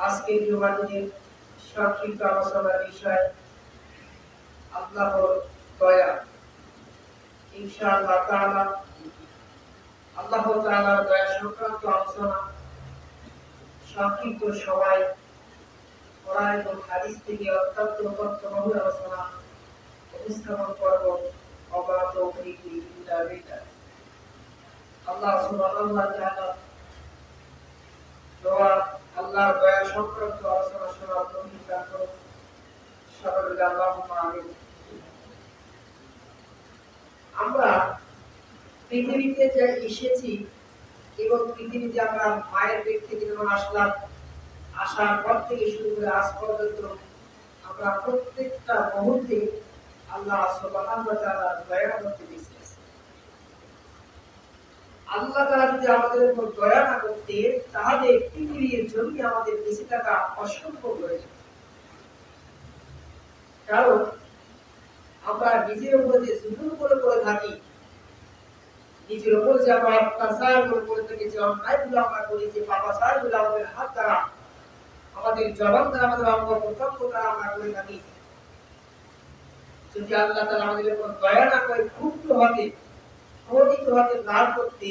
আজকের জুমার সংক্ষিপ্ত আলোচনার বিষয় আল্লাহর দয়া। ইনশাআল্লাহ তাআলা আল্লাহ তাআলার দয়া সংক্রান্ত আলোচনা সংক্ষিপ্ত সময় কোরআন এবং হাদিস থেকে অত্যন্ত তথ্যবহুল আলোচনা উপস্থাপন করব। অবা তৌফিক ইল্লা বিল্লাহ। আল্লাহ সুবহানাহু ওয়া তাআলা দোয়া আল্লাহর দয়া সংক্রান্ত আলোচনা শোনার তৌফিক দান করুন। সকলে আল্লাহুম্মা আমিন। আমরা পৃথিবীতে যে এসেছি এবং পৃথিবীতে আমরা মায়ের পেট থেকে যখন আসলাম, আসার পর থেকে শুরু করে আজ পর্যন্ত আমরা প্রত্যেকটা মুহূর্তে আল্লাহ সুবহানাহু ওয়া তাআলার দয়ার মধ্যে বেঁচে আছি। আল্লাহ তাআলা যদি আমাদের উপর দয়া না করতেন তাহলে পৃথিবীর জমি আমাদের বেঁচে থাকা অসম্ভব হয়ে যেত। কারণ আমরা নিজের উপর যে জুলুম করে থাকি, নিজের উপর যে আমরা অত্যাচার করে থাকি, যে অন্যায়গুলো আমরা করি, যে পাপাচারগুলো আমাদের হাত দ্বারা, আমাদের জবান দ্বারা, আমাদের অঙ্গ প্রত্যঙ্গ দ্বারা আমরা করে থাকি, যদি আল্লাহ তাআলা আমাদের উপর দয়া না করে ক্ষুব্ধ হতে, ক্রোধিত হতে না করতে,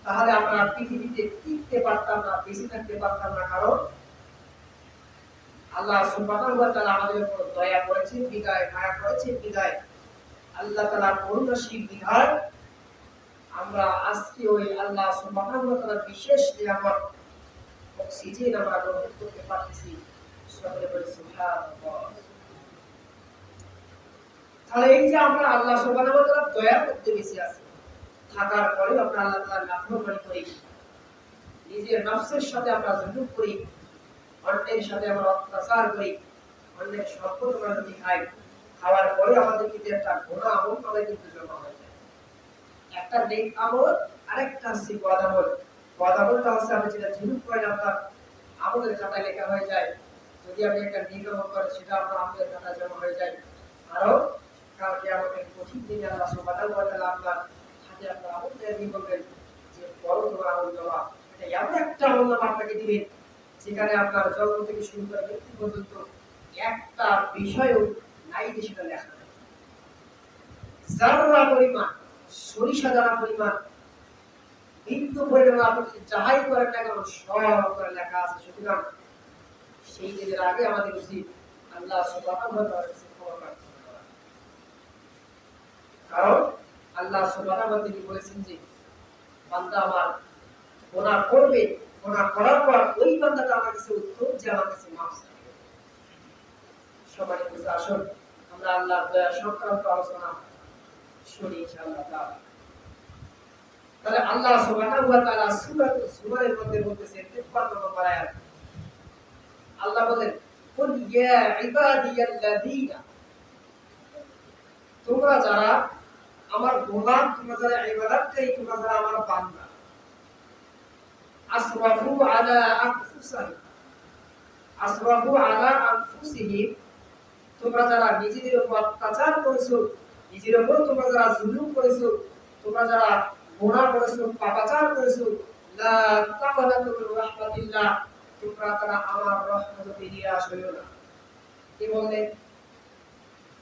তাহলে আমরা পৃথিবীতে টিকতে পারতাম না, বেঁচে থাকতে পারতাম না। কারণ আল্লাহ সুবহানাহু ওয়া তাআলা আমাদের উপর দয়া করেছেন বিদায়, মায়া করেছেন বিদায়, আল্লাহ তাআলা করুণাশীল বিধায় আমরা আজকে ওই আল্লাহ সুবহানাহু ওয়া তাআলার বিশেষ নিয়ামত অক্সিজেন আমরা গ্রহণ করতে পারতেছি। সকলে বলি সুবহানাল্লাহ। তাহলে এই যে আমরা আল্লাহ সুবহানাহু ওয়া তাআলার দয়া করতে বেঁচে আছি, থাকার পরে আমরা আল্লাহ তাআলার নাফরমানি করি, নিজের নফসের সাথে আমরা জুলুম করি, অন্যের সাথে আমরা অত্যাচার করি, অন্যের সম্পদ আমরা যদি খাই, খাওয়ার পরে আমাদের কিন্তু একটা গুনাহ আমল আমাদের কিন্তু জমা হয়ে যায়। একটা নেক আমল, আরেকটা হচ্ছে বদ আমল। বদ আমলটা হচ্ছে আমি যেটা জুলুম করি আপনার আমলের খাতায় লেখা হয়ে যায়। যদি আপনি একটা নেক আমল করেন সেটা আপনার আমলের খাতায় জমা হয়ে যায়। আরো কালকে আমাদের কঠিন দিনে আল্লাহ সুবহানাহু ওয়া তাআলা আপনার হাতে আপনার আমলটা দিয়ে বলবেন যে বড় তোমার আমল জমা। এটা এমন একটা আমল আপনাকে দিবেন যেখানে আপনার জন্ম থেকে শুরু করে মৃত্যু পর্যন্ত একটা বিষয়ও নাই যে সেটা লেখা নেই। যারা পরিমাণ, সরিষা দানা পরিমাণ, বিন্দু পরিমাণ আপনি যাহাই করেন না কেন সব করে লেখা আছে। সুতরাং সেই দিনের আগে আমাদের উচিত আল্লাহ সুবহানাহু ওয়া তাআলার কাছে ক্ষমা প্রার্থনা করা। কারণ আল্লাহ সুবহানাহু ওয়া তাআলা বলেছেন যে বান্দা আমার গুনাহ করবে, গুনাহ করার পর ওই বান্দাটা আমার কাছে উত্তম যে আমার কাছে মাফ চাইবে। সবাই বুঝে আসুন আমরা আল্লাহর দয়া সংক্রান্ত আলোচনা শুনি ইনশাআল্লাহ তাআলা। তাহলে আল্লাহ সুবহানাহু ওয়া তাআলা সূরা যুমারের মধ্যে বলতেছেন 53 নম্বর আয়াত, আল্লাহ বলেন কুল ইয়া ইবাদিয়াল্লাযীনা, তোমরা যারা আমার গোলাম, তোমরা যারা ইবাদতকারী, তোমরা যারা আমার বান্দা, আসরাফু আলা আনফুসিহিম, আসরাফু আলা আনফুসিহিম, তোমরা যারা নিজেদের উপর অত্যাচার করেছো, নিজের উপর তোমরা যারা জুলুম করেছো, তোমরা যারা গুনাহ করেছো, পাপাচার করেছো, লা তাকনাতু মির রাহমাতিল্লাহ, তোমরা তারা আমার রহমত থেকে নিরাশ হইও না। কি বলেন?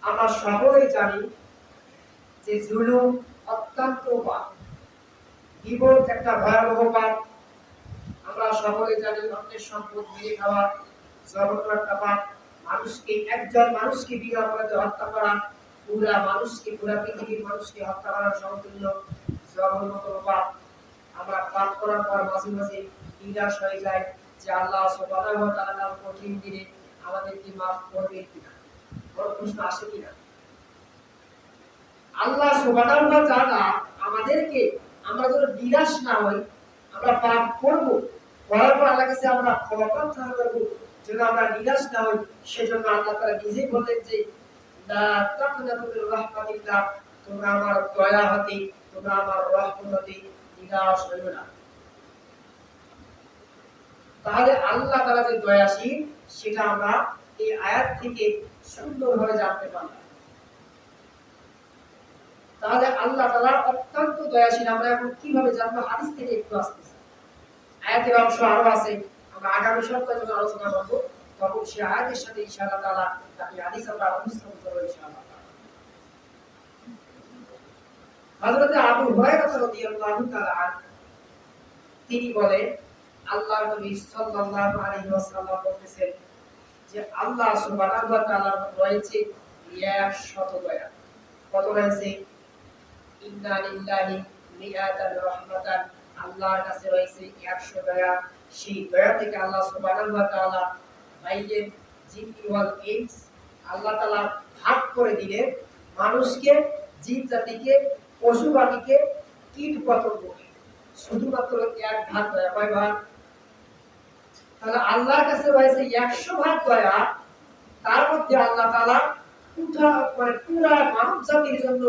আমরা সকলেই জানি যে জুলুম অত্যন্ত পাপ, গীবত একটা ভয়াবহ পাপ। আমরা সকলেই জানি অন্যের সম্পদ মেরে খাওয়া জঘন্য একটা পাপ। একজন মানুষকে বিনা অপরাধে হত্যা করা পুরা মানুষকে, পুরা পৃথিবীর মানুষকে হত্যা করার সমতুল্য জঘন্যতম পাপ। আমরা পাপ করার পর মাঝে মাঝে নিরাশ হয়ে যায় যে আল্লাহ সুবহানাহু ওয়া তাআলা কঠিন দিনে আমাদেরকে মাফ করবেন কিনা, বড় প্রশ্ন আসে কিনা। আল্লাহ সুবহানাহু ওয়া তাআলা আমাদেরকে, আমরা যেন নিরাশ না হই, আমরা পাপ করব, করার পর আল্লাহর কাছে আমরা ক্ষমা প্রার্থনা করব, যেন আমরা নিরাশ না হই। সেজন্য আল্লাহ তাআলা নিজেই বললেন যে লা তাকনাতু মির রাহমাতিল্লাহ, তোমরা আমার দয়া হতে, তোমরা আমার রহমত হতে নিরাশ হইও না। তাহলে আল্লাহ তাআলা যে দয়াশীল সেটা আমরা এই আয়াত থেকে সুন্দরভাবে জানতে পারলাম। তাহলে আল্লাহ তাআলা অত্যন্ত দয়াশীল আমরা এখন কিভাবে জানবো? হাদিস থেকে একটু আসতেছে, আয়াতের অংশ আরো আছে, আমরা আগামী সপ্তাহে যখন আলোচনা করব তখন সে আয়াতের সাথে ইনশাআল্লাহ তাআলা তাকে হাদিস আমরা উপস্থাপন করব ইনশাআল্লাহ। হযরত আবু হুরায়রা রাদিয়াল্লাহু তাআলা তিনি বলেন আল্লাহর নবী সাল্লাল্লাহু আলাইহি ওয়াসাল্লাম বলেছেন যে আল্লাহ সুবহানাহু ওয়া তাআলার রয়েছে 100 দয়া। কত রয়েছে? ইন্না লিল্লাহি মিআতান রাহমাতান, আল্লাহর কাছে রয়েছে 100 দয়া। সেই দয়া থেকে আল্লাহ সুবহানাহু ওয়া তাআলা বাইরের জিন ওয়াল ইনস আল্লাহ তাআলা ভাগ করে দিলেন মানুষকে, জিন জাতিকে, পশু পাখিকে, কীট পতঙ্গকে। শুধুমাত্র এক ভাগ দয়া। কয় ভাগ? তাহলে আল্লাহর কাছে রয়েছে 100 ভাগ দয়া। তার মধ্যে আল্লাহ তাআলা পুরা মানব জাতির জন্য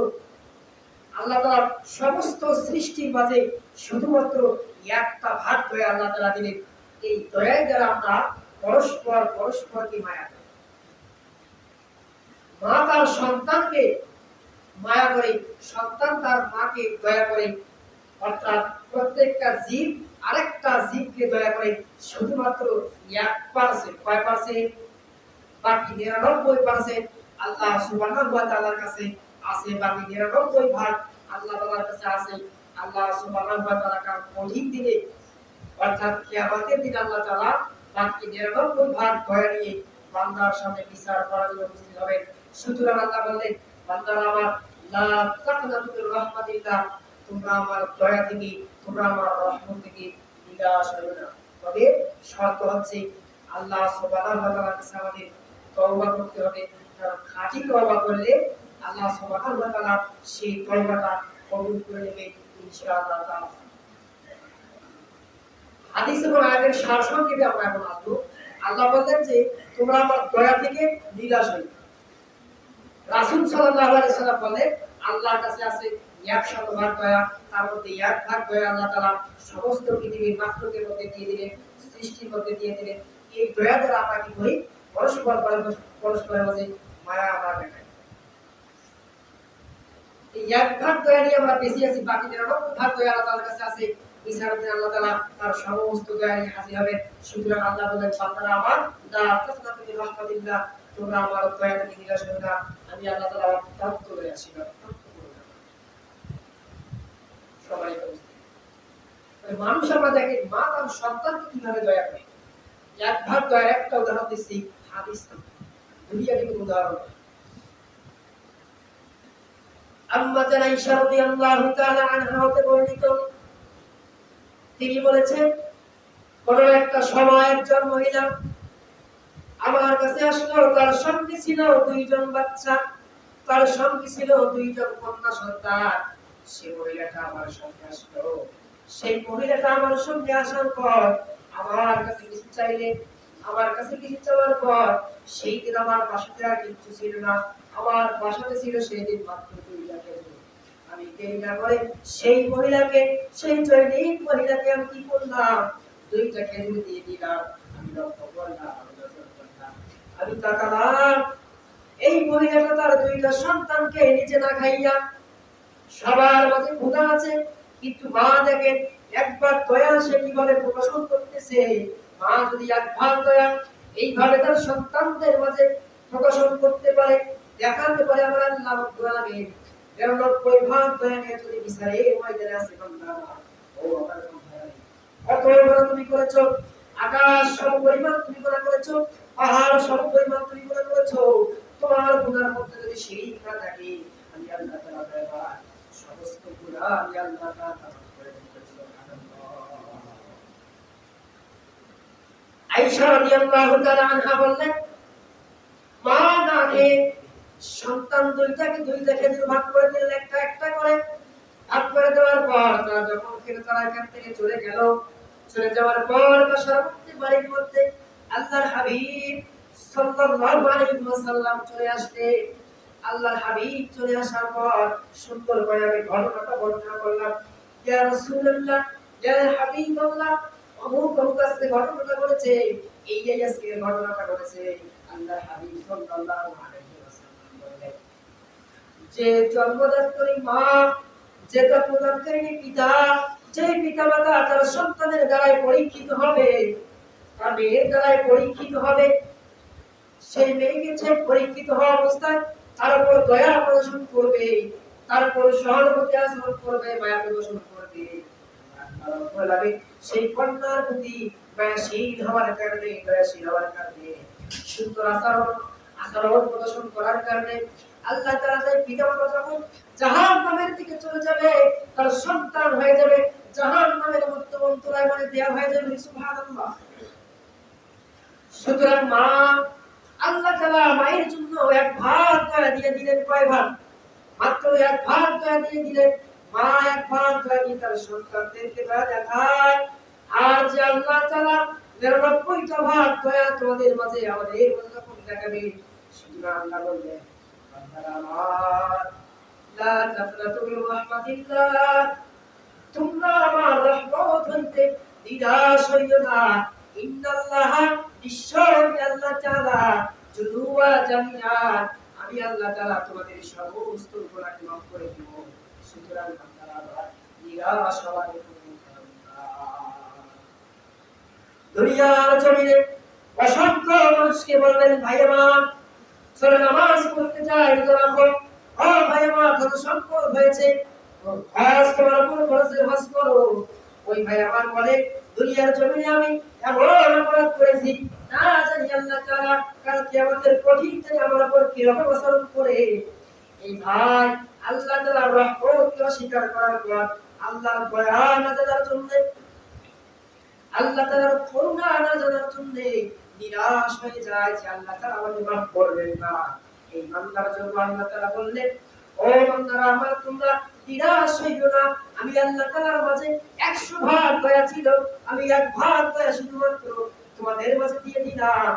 আল্লাহ তাআলা সমস্ত সৃষ্টির মাঝে শুধুমাত্র একটা ভাগ দয়া আল্লাহ তাআলা দিলেন। এই দয়ার দ্বারা আমরা পরস্পরকে মায়া করি। মা তার সন্তানকে মায়া করে, সন্তান তার মাকে দয়া করে, অর্থাৎ প্রত্যেকটা জীব আরেকটা জীবকে দয়া করে শুধুমাত্র 1%। কয় পার্সেন্ট? বাকি 99% আল্লাহ সুবহানাহু ওয়া তাআলার কাছে আছে। বাকি 99 ভাগ আল্লাহ তাআলার কাছে আছে। আল্লাহ সুবহানাহু ওয়া তাআলা কার কঠিন দিনে অর্থাৎ কিয়ামতের দিন আল্লাহ তাআলা বাকি 99 ভাগ দয়া নিয়ে বান্দার সামনে বিচার করার জন্য উপস্থিত হবেন। সুতরাং আল্লাহ বললেন, বান্দারা আমার লা তাকনাতু মির রাহমাতিল্লাহ, তোমরা আমার দয়া থেকে, তোমরা আমার রহমত থেকে নিরাশ হয়ো না। তবে শর্ত হচ্ছে আল্লাহ সুবহানাহু ওয়া তাআলার কাছে আমাদের তওবা করতে হবে। কারণ খাঁটি তওবা করলে আল্লাহ সুবহানাহু ওয়া তাআলা সেই তওবাটা কবুল করে নেবেন ইনশাআল্লাহ তাআলা। হাদিস এবং আয়াতের সারসংক্ষেপে আমরা এখন আসবো। আল্লাহ বললেন যে তোমরা আমার দয়া থেকে নিরাশ হয়ো। রাসূল সাল্লাল্লাহু আলাইহি ওয়াসাল্লাম বলেন আল্লাহর কাছে আছে 100 ভাগ দয়া। তার মধ্যে 1 ভাগ দয়া আল্লাহ তাআলা সমস্ত পৃথিবীর মাখলুকের মধ্যে দিয়ে দিলেন, সৃষ্টির মধ্যে দিয়ে দিলেন। এই দয়া দ্বারা আমরা কি করি? পরস্পরের মাঝে মায়া আমরা দেখাই। এই 1 ভাগ দয়া নিয়ে আমরা বেশি আছি। বাকি 99 ভাগ দয়া আল্লাহ তাআলার কাছে আছে। বিচারের দিন আল্লাহ তাআলা তার সমস্ত দয়া নিয়ে হাজির হবেন। সুতরাং আল্লাহ বলেন, বান্দারা আমার লা তাকনাতু মির রাহমাতিল্লাহ, তোমরা আমার দয়া থেকে নিরাশ হয়ো না। আমি আল্লাহ তাআলা অত্যন্ত দয়াশীল। সবাই মানুষ আমরা দেখেন মা তার সন্তানকে কিভাবে দয়া করে। 1 ভাগ দয়ার একটা উদাহরণ দিচ্ছি হাদিস থেকে, দুনিয়া থেকে উদাহরণ। আম্মা জানা আয়েশা রাদিয়াল্লাহু তাআলা আনহা হতে বর্ণিত, তিনি বলেছেন কোন একটা সময় একজন মহিলা আমার কাছে আসলো। তার সঙ্গে ছিল 2 জন বাচ্চা, তার সঙ্গে ছিল 2 জন কন্যা সন্তান। সেই মহিলাটা আমার সঙ্গে আসলো। সেই মহিলাটা আমার সঙ্গে আসার পর আমার কাছে কিছু চাইলে, আমার কাছে কিছু চাওয়ার পর সেই দিন আমার বাসাতে আর কিছু ছিল না। আমার বাসাতে ছিল সেই দিন মাত্র 2 টাকা। আমি দেরি না করে সেই মহিলাকে, সেই জৈনিক মহিলাকে আমি কি করলাম? 2 টাকা খেজুর দিয়ে দিলাম। আমি লক্ষ্য করলাম, আমি তাকালাম, এই মহিলাটা তার 2টা সন্তানকে নিজে না খাইয়া, সবার মাঝে ক্ষুধা আছে, কিন্তু মা দেখেন একবার দয়া সে কিভাবে প্রকাশন করতেছে। মা যদি 1 ভাগ দয়া এইভাবে তার সন্তানদের মাঝে প্রকাশন করতে পারে, দেখাতে পারে, আমার আল্লাহ রাব্বুল আলামিন 99 ভাগ দয়া নিয়ে যদি বিচারে ময়দানে আছে বান্দা, ও আমার বান্দা, অতএব তুমি করেছো, আকাশ সমপরিমাণ তুমি গুনাহ করেছো, পাহাড় সমপরিমাণ তুমি গুনাহ করেছো। তোমার গুনার মধ্যে যদি শিরক না থাকে, আমি আল্লাহ তাআলা দয়াবান, সমস্ত গুনাহ আমি আল্লাহ তাআলা করে দেব। সুবহানাল্লাহ। আয়েশা রাদিয়াল্লাহু তাআলা আনহা বললেন, মা না খেয়ে সন্তান 2টাকে 2টা খেজুর ভাগ করে দিলেন, একটা একটা করে ভাগ করে দেওয়ার পর তারা যখন খেলে তারা এখান থেকে চলে গেল। চলে যাওয়ার পর বাসার বাড়ির মধ্যে আল্লাহর হাবিব সাল্লাল্লাহু আলাইহি ওয়াসাল্লাম চলে আসলে, আল্লাহর হাবিব চলে আসার পর সুন্দর করে আমি ঘটনাটা বর্ণনা করলাম। ইয়া রাসূলুল্লাহ, ইয়া হাবিবাল্লাহ, অমুক অমুক আজকে ঘটনাটা ঘটেছে, এই আজকে ঘটনাটা ঘটেছে। আল্লাহর হাবিব সাল্লাল্লাহু আলাইহি ওয়াসাল্লাম বললেন, যে জন্মদাত্রী মা, যে প্রদানকারী পিতা, যে পিতামাতা তার সন্তানের দ্বারাই পরীক্ষিত হবে, তার মেয়ের দ্বারাই পরীক্ষিত হবে, সেই মেয়েকে যে পরীক্ষিত হওয়া অবস্থায় তার উপর দয়া প্রদর্শন করবে, তার উপর সহানুভূতি আচরণ করবে, মায়া প্রদর্শন করবে, সেই কন্যার প্রতি মায়াশীল হওয়ার কারণে, দয়াশীল হওয়ার কারণে, সুন্দর আচরণ প্রদর্শন করার কারণে আল্লাহ তাআলা তার পিতামাতা যখন জাহান্নামের দিকে চলে যাবে, তার সন্তান হয়ে যাবে জাহান্নামের মধ্যে অন্তরায় মানে দেয়া হয়ে যাবে। সুবহানাল্লাহ। সুতরাং মা, আল্লাহ তাআলা মায়ের জন্য এক ভাগ দয়া দিয়ে দিলেন। কয় ভাগ? মাত্র এক ভাগ দয়া দিয়ে দিলেন। মা এক ভাগ দয়া দিয়ে তার সন্তানদেরকে দয়া দেখায়। আর যে আল্লাহ তাআলা ৯৯টা ভাগ দয়া তোমাদের মাঝে আমাদের মাঝে যখন দেখাবে, সুতরাং আল্লাহ বললেন, বান্দারা আমার, লা তাকনাতু মির রাহমাতিল্লাহ, তোমরা আমার রহমত হইতে নিরাশ হইও না। ইন্নাল্লাহা, নিশ্চয় আল্লাহ তাআলা, যুদুয়া জামিআন, আমি আল্লাহ তাআলা তোমাদের সমস্ত গুনাহ মাফ করে দেব। সুতরাং বান্দারা নিরাশ হওয়ার কোনো কারণ নাই। দুনিয়ার জমিনে অসংখ্য মানুষকে বলবেন, ভাই আমার চলো নামাজ পড়তে যাই, রাখো। ও ভাই আমার, কত সম্পদ হয়েছে, হজ করার উপর খরচে হজ করো। ওই ভাই আমার বলে, দুনিয়ার জমিনে আমি এমন অপরাধ করেছি, না জানি আল্লাহ তাআলা কাল কিয়ামতের কঠিন দিনে আমার উপর কিরকম আচরণ করে। এই ভাই আল্লাহ তাআলার রহমতকে অস্বীকার করার পর আল্লাহর দয়া না জানার জন্য, আল্লাহ তাআলার করুণা না জানার জন্য নিরাশ হয়ে যায় যে আল্লাহ তাআলা আমাকে মাফ করবেন না। এই বান্দার জন্য আল্লাহ তাআলা বললেন, ও বান্দারা আমার, তোমরা নিরাশ হইও না। আমি আল্লাহ তাআলার মাঝে ১০০ ভাগ দয়া ছিল, আমি এক ভাগ দয়া শুধুমাত্র তোমাদের মাঝে দিয়ে দিলাম।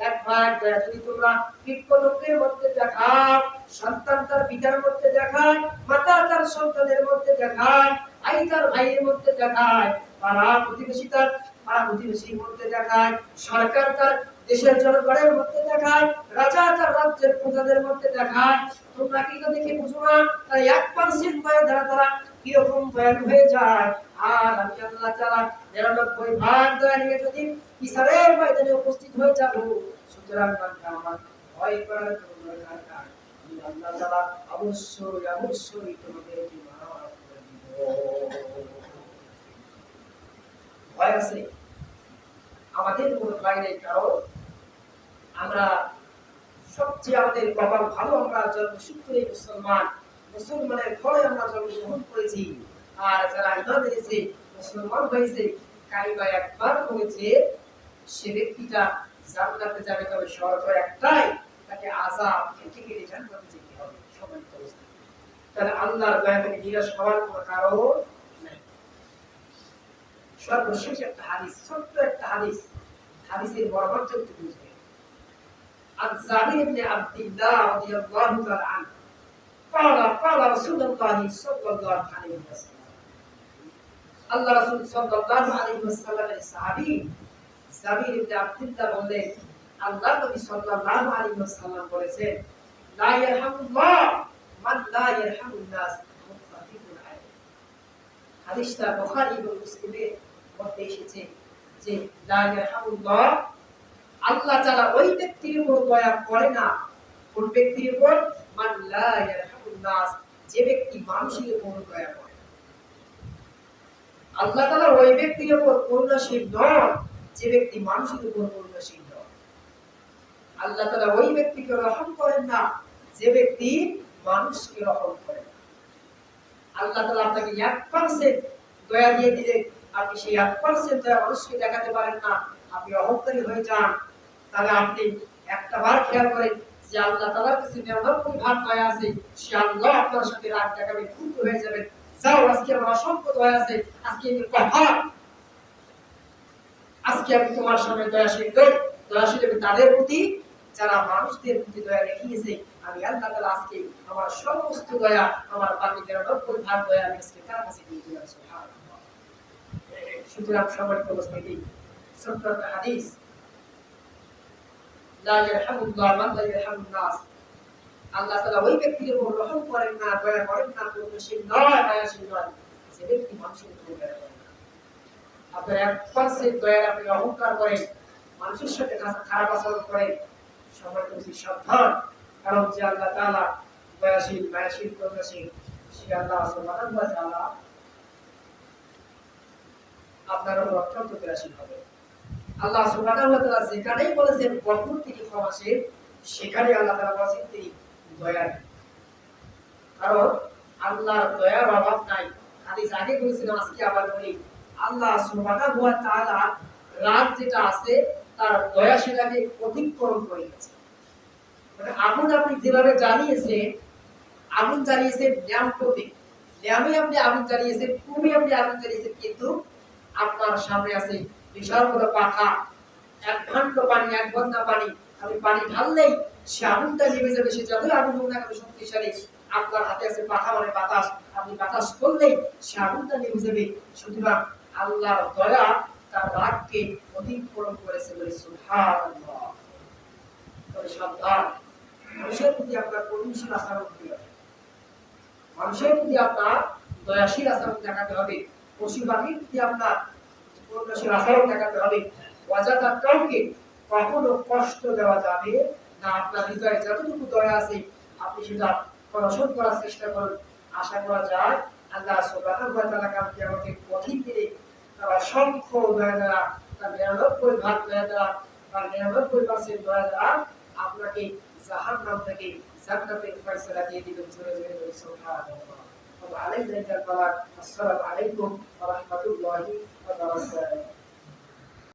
এক ভাগ দয়া যদি তোমরা কীটপতঙ্গের মধ্যে দেখাও, সন্তান তার পিতার মধ্যে দেখায়, মাতা তার সন্তানের মধ্যে দেখায়, ভাই তার ভাইয়ের মধ্যে দেখায়, পাড়া প্রতিবেশী তার পাড়া প্রতিবেশীর মধ্যে দেখায়, সরকার তার দেশের জনগণের মধ্যে দেখায়, রাজা তার রাজ্যের প্রজাদের মধ্যে দেখায়, তোমরা কি দেখে বুঝো না তার 1% দয়া দ্বারা তারা কিরকম দয়ালু হয়ে যায়। আর আমি আল্লাহ তাআলা ৯৯ ভাগ দয়া নিয়ে যদি বিচারের ময়দানে উপস্থিত হয়ে যাব, সুতরাং বান্দা আমার ভয় করার কোনো দরকার নাই। আমি আল্লাহ তাআলা অবশ্যই তোমাদেরকে মাফ করে দিব। ভয় আছে আমাদের কোনো ভয় নেই, কারণ আমরা সবচেয়ে আমাদের কপাল ভালো, আমরা জন্মসূত্রে মুসলমানের ঘরে আমরা জন্মগ্রহণ করেছি। আর যারা ঈমান এনেছে, মুসলমান হয়েছে, কালিমা একবার পড়েছে, সে ব্যক্তিটা জান্নাতে যাবে, তবে শর্ত একটাই, তাকে আযাব থেকে কেটে জান্নাতে যেতে হবে। সম্মানিত অবস্থা, তাহলে আল্লাহর দয়া থেকে নিরাশ হওয়ার কোনো কারণ নেই। সর্বশেষ একটা হাদিস, ছোট্ট একটা হাদিস, হাদিসের বর্ণনা একটু বুঝবেন। عن جابر بن عبد الله رضي الله تعالى عنه قال رسول الله صلى الله عليه وسلم, আল্লাহ রাসূল সাল্লাল্লাহু আলাইহি ওয়াসাল্লামের সাহাবী জাবির ইবনে আব্দুল্লাহ বলেন, আল্লাহ নবী সাল্লাল্লাহু আলাইহি ওয়াসাল্লাম বলেছেন, লা ইয়ারহামুল্লাহ মান লা ইয়ারহামুন নাস, মুত্তাফিকুন আলাইহি। হাদিসটা বুখারী এবং মুসলিমের মধ্যে এসেছে যে লা ইয়ারহামুল্লাহ, আল্লাহ তাআলা ওই ব্যক্তির উপর দয়া করে না। কোন ব্যক্তির উপর? মান লা ইয়ারহামুন নাস, যে ব্যক্তি মানুষের উপর দয়া করে। আল্লাহ তাআলা ওই ব্যক্তির উপর করুণাশীল নন যে ব্যক্তি মানুষের উপর করুণাশীল নন। আল্লাহ তাআলা ওই ব্যক্তিকে রহম করেন না যে ব্যক্তি মানুষকে রহম করে। আল্লাহ তাআলা আপনাকে 1% দয়া দিয়ে দিলে, আপনি সেই 1% দয়া মানুষকে দেখাতে পারেন না, আপনি অহংকারী হয়ে যান, তাহলে আপনি একটা বার খেয়াল করেন যে আল্লাহ তাআলার কাছে ৯৯ ভাগ দয়া আছে, সে আল্লাহ আপনার সাথে রাগ দেখাবে, ক্ষুব্ধ হয়ে যাবেন। যাও, আজকে আমার অসংখ্য দয়া আছে, আজকে আমি কহার, আজকে আমি তোমার সামনে দয়াশীল আমি তাদের প্রতি যারা মানুষদের প্রতি দয়া দেখিয়েছে। আমি আল্লাহ তাআলা আজকে আমার সমস্ত দয়া, আমার বাকি ৯৯ ভাগ দয়া আমি আজকে তার কাছে দিয়ে দিলাম। সুবহানাল্লাহ। সুতরাং সম্মানিত উপস্থিতি, ছোট্ট একটা হাদিস, লা ইয়ারহামুল্লাহ মান লা ইয়ারহামুন নাস, আল্লাহ তাআলা ওই ব্যক্তির উপর রহম করেন না, দয়া করেন না, করুণাশীল নয়, মায়াশীল নয়, যে ব্যক্তি মানুষের উপর দয়া করে না। আপনার 1% দয়া আপনি অহংকার করেন, মানুষের সাথে খারাপ আচরণ করে সবার উচিত সাবধান। কারণ যে আল্লাহ তাআলা দয়াশীল মায়াশীল করুণাশীল, সে আল্লাহ সুবহানাহু ওয়া তাআলা আপনার উপর অত্যন্ত দয়াশীল হবে। আল্লাহ সুবহানাহু ওয়া তাআলা যেখানেই বলেছেন গফুর তিনি ক্ষমাশীল, সেখানে আল্লাহ তাআলা বলেছেন তিনি দয়ালু। কারণ আল্লাহর দয়ার অভাব নাই। খালি আগে বলেছিলাম, আজকে আবার বলি, আল্লাহ সুবহানাহু ওয়া তাআলা রাত যেটা আছে তার দয়া সেটাকে অতিক্রম করে গেছে। মানে আগুন আপনি যেভাবে জ্বালিয়েছেন, আগুন জ্বালিয়েছেন ল্যাম্প প্রতীক, ল্যাম্পে আপনি আগুন জ্বালিয়েছেন, খুবই আপনি আগুন জ্বালিয়েছেন, কিন্তু আপনার সামনে আছে বিশাল বড় পাখা, এক ভাণ্ড পানি, এক বন্যা পানি, আপনি পানি ঢাললেই সে আগুনটা নিভে যাবে। সে যতই আগুন হোক না কেন শক্তিশালী, আপনার হাতে আছে পাখা মানে বাতাস, আপনি বাতাস করলেই সে আগুনটা নিভে যাবে। সুতরাং আল্লাহর দয়া তার রাগকে অতিক্রম করেছে বলে সুবহানাল্লাহ। তবে সাবধান, মানুষের প্রতি আপনার করুণশীল আচরণ করতে হবে, মানুষের প্রতি আপনার দয়াশীল আচরণ দেখাতে হবে, পশু পাখির প্রতি আপনার করুণাশীল আচরণ দেখাতে হবে। অযথা কাউকে কখনো কষ্ট দেওয়া যাবে না। আপনার হৃদয়ে যতটুকু দয়া আছে আপনি সেটা প্রদর্শন করার চেষ্টা করুন। আশা করা যায় আল্লাহ সুবহানাহু ওয়া তাআলা কাল কিয়ামতের কঠিন দিনে তার অসংখ্য দয়া দ্বারা, তার ৯৯ ভাগ দয়া দ্বারা, তার ৯৯% দয়া দ্বারা আপনাকে জাহান্নাম থেকে জান্নাতের ফয়সালা দিয়ে দিবেন। জোরে জোরে সুবহানাল্লাহ। ওয়া আলাইকুম ওয়া রাহমাতুল্লাহি ওয়া বারাকাতুহু।